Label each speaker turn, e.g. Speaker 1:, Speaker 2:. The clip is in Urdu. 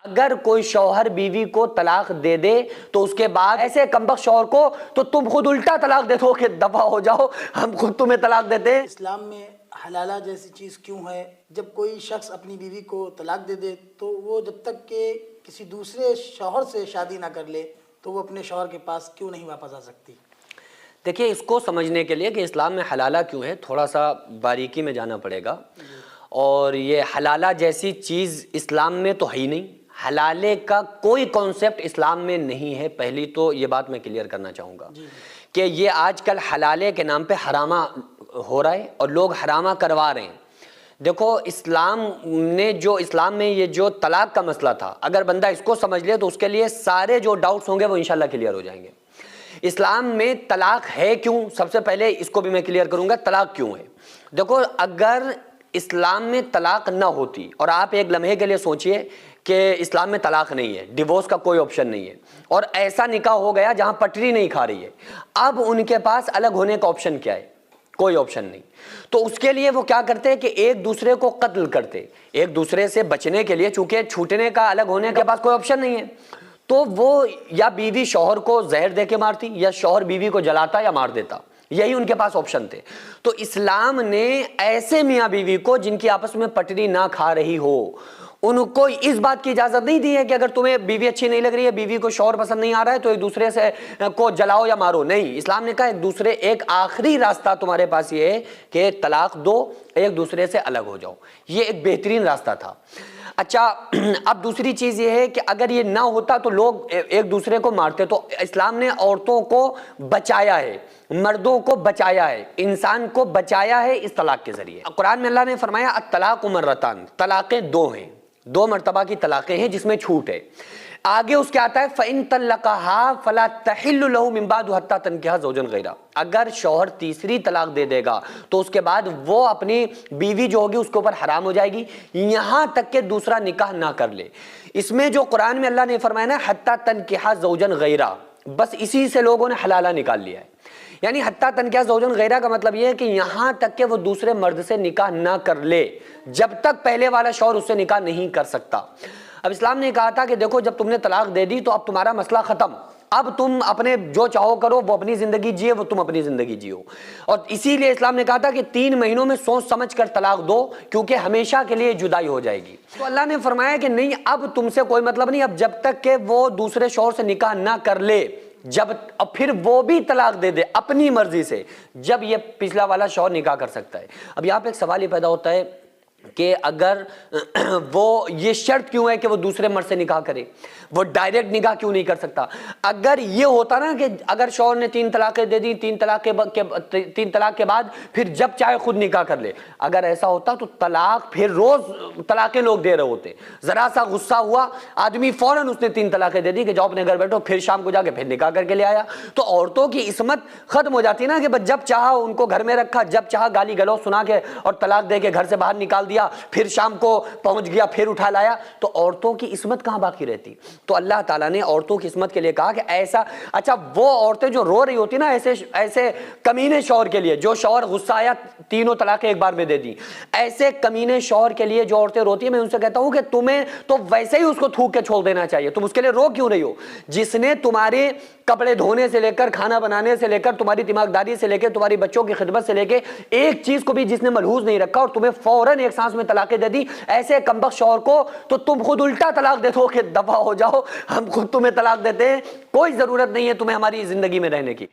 Speaker 1: اگر کوئی شوہر بیوی کو طلاق دے دے تو اس کے بعد ایسے کمبخت شوہر کو تو تم خود الٹا طلاق دے دو کہ دفع ہو جاؤ، ہم خود تمہیں طلاق دیتے ہیں۔
Speaker 2: اسلام میں حلالہ جیسی چیز کیوں ہے؟ جب کوئی شخص اپنی بیوی کو طلاق دے دے تو وہ جب تک کہ کسی دوسرے شوہر سے شادی نہ کر لے تو وہ اپنے شوہر کے پاس کیوں نہیں واپس آ سکتی؟
Speaker 1: دیکھیے، اس کو سمجھنے کے لیے کہ اسلام میں حلالہ کیوں ہے تھوڑا سا باریکی میں جانا پڑے گا۔ اور یہ حلالہ جیسی چیز اسلام میں تو ہے ہی نہیں، حلالے کا کوئی کانسیپٹ اسلام میں نہیں ہے۔ پہلی تو یہ بات میں کلیئر کرنا چاہوں گا کہ یہ آج کل حلالے کے نام پہ حرامہ ہو رہا ہے اور لوگ حرامہ کروا رہے ہیں۔ دیکھو، اسلام میں یہ جو طلاق کا مسئلہ تھا، اگر بندہ اس کو سمجھ لے تو اس کے لیے سارے جو ڈاؤٹس ہوں گے وہ انشاءاللہ کلیئر ہو جائیں گے۔ اسلام میں طلاق ہے کیوں، سب سے پہلے اس کو بھی میں کلیئر کروں گا، طلاق کیوں ہے۔ دیکھو، اگر اسلام میں طلاق نہ ہوتی، اور آپ ایک لمحے کے لیے سوچئے کہ اسلام میں طلاق نہیں ہے، ڈیورس کا کوئی آپشن نہیں ہے، اور ایسا نکاح ہو گیا جہاں پٹری نہیں کھا رہی ہے، اب ان کے پاس الگ ہونے کا آپشن کیا ہے؟ کوئی آپشن نہیں۔ تو اس کے لیے وہ کیا کرتے کہ ایک دوسرے کو قتل کرتے، ایک دوسرے سے بچنے کے لیے، چونکہ چھوٹنے کا، الگ ہونے کے پاس کوئی آپشن نہیں ہے، تو وہ یا بیوی شوہر کو زہر دے کے مارتی، یا شوہر بیوی کو جلاتا یا مار دیتا، یہی ان کے پاس آپشن تھے۔ تو اسلام نے ایسے میاں بیوی کو جن کی آپس میں پٹری نہ کھا رہی ہو، ان کو اس بات کی اجازت نہیں دی ہے کہ اگر تمہیں بیوی اچھی نہیں لگ رہی ہے، بیوی کو شوہر پسند نہیں آ رہا ہے تو ایک دوسرے سے کو جلاؤ یا مارو، نہیں۔ اسلام نے کہا ایک آخری راستہ تمہارے پاس یہ ہے کہ طلاق دو، ایک دوسرے سے الگ ہو جاؤ، یہ ایک بہترین راستہ تھا۔ اچھا، اب دوسری چیز یہ ہے کہ اگر یہ نہ ہوتا تو لوگ ایک دوسرے کو مارتے۔ تو اسلام نے عورتوں کو بچایا ہے، مردوں کو بچایا ہے، انسان کو بچایا ہے اس طلاق کے ذریعے۔ قرآن میں اللہ نے فرمایا الطلاق مرتان، طلاقیں دو ہیں، دو مرتبہ کی طلاقیں ہیں جس میں چھوٹ ہے۔ آگے اس کے آتا ہے فَإِن طَلَّقَهَا فَلَا تَحِلُّ لَهُ مِن بَعْدُ حَتَّى تَنكِحَ زَوْجًا غَيْرَهُ، اگر شوہر تیسری طلاق دے دے گا تو اس کے بعد وہ اپنی بیوی جو ہوگی اس کے اوپر حرام ہو جائے گی یہاں تک کہ دوسرا نکاح نہ کر لے۔ اس میں جو قرآن میں اللہ نے فرمایا نا حَتَّى تَنكِحَ زَوْجًا غَيْرَهُ، بس اسی سے لوگوں نے حلالہ نکال لیا ہے۔ یعنی حتیٰ تنکیہ زوجن غیرہ کا مطلب یہ ہے کہ یہاں تک کہ وہ دوسرے مرد سے نکاح نہ کر لے جب تک پہلے والا شوہر اس سے نکاح نہیں کر سکتا۔ اب اسلام نے کہا تھا کہ دیکھو، جب تم نے طلاق دے دی تو اب تمہارا مسئلہ ختم، اب تم اپنے جو چاہو کرو، وہ اپنی زندگی جیے، وہ تم اپنی زندگی جیو۔ اور اسی لیے اسلام نے کہا تھا کہ 3 مہینوں میں سوچ سمجھ کر طلاق دو، کیونکہ ہمیشہ کے لیے جدائی ہو جائے گی۔ تو اللہ نے فرمایا کہ نہیں، اب تم سے کوئی مطلب نہیں، اب جب تک کہ وہ دوسرے شوہر سے نکاح نہ کر لے، اب پھر وہ بھی طلاق دے دے اپنی مرضی سے، جب یہ پچھلا والا شوہر نکاح کر سکتا ہے۔ اب یہاں پہ ایک سوال یہ پیدا ہوتا ہے کہ اگر وہ یہ شرط کیوں ہے کہ وہ دوسرے مرد سے نکاح کرے، وہ ڈائریکٹ نکاح کیوں نہیں کر سکتا؟ اگر یہ ہوتا نا کہ اگر شوہر نے 3 طلاقیں دے دی، 3 طلاق کے بعد پھر جب چاہے خود نکاح کر لے، اگر ایسا ہوتا تو طلاق پھر روز طلاقیں لوگ دے رہے ہوتے۔ ذرا سا غصہ ہوا آدمی فوراً اس نے 3 طلاقیں دے دی کہ جاؤ اپنے گھر بیٹھو، پھر شام کو جا کے پھر نکاح کر کے لے آیا۔ تو عورتوں کی عصمت ختم ہو جاتی نا کہ بس جب چاہا ان کو گھر میں رکھا، جب چاہا گالی گلوچ سنا کے اور طلاق دے کے گھر سے باہر نکال دیا، پھر شام کو پہنچ گیا، پھر اٹھا لایا، تو عورتوں کی عصمت کہاں باقی رہتی؟ تو اللہ تعالیٰ نے عورتوں کی عصمت کے لیے کہا کہ ایسا، اچھا وہ عورتیں جو رو رہی ہوتی نا ایسے کمینے شوہر کے لیے، جو شوہر غصہ آیا 3 طلاقیں ایک بار میں دے دی، ایسے کمینے شوہر کے لیے جو عورتیں روتی ہیں، میں ان سے کہتا ہوں کہ تمہیں تو ویسے ہی اس کو تھوک کے چھوڑ دینا چاہیے، تم اس کے لیے رو کیوں رہی ہو؟ جس نے تمہارے کپڑے دھونے سے لے کر کھانا بنانے سے لے کر تمہاری دماغداری سے لے کے تمہاری بچوں کی خدمت سے لے کے ایک چیز کو بھی جس نے ملحوظ نہیں رکھا اور تمہیں فوراً ایک سانس میں طلاقیں دے دی، ایسے کمبخت شوہر کو تو تم خود الٹا طلاق دے دو کہ دفع ہو جاؤ، ہم خود تمہیں طلاق دیتے ہیں، کوئی ضرورت نہیں ہے تمہیں ہماری زندگی میں رہنے کی۔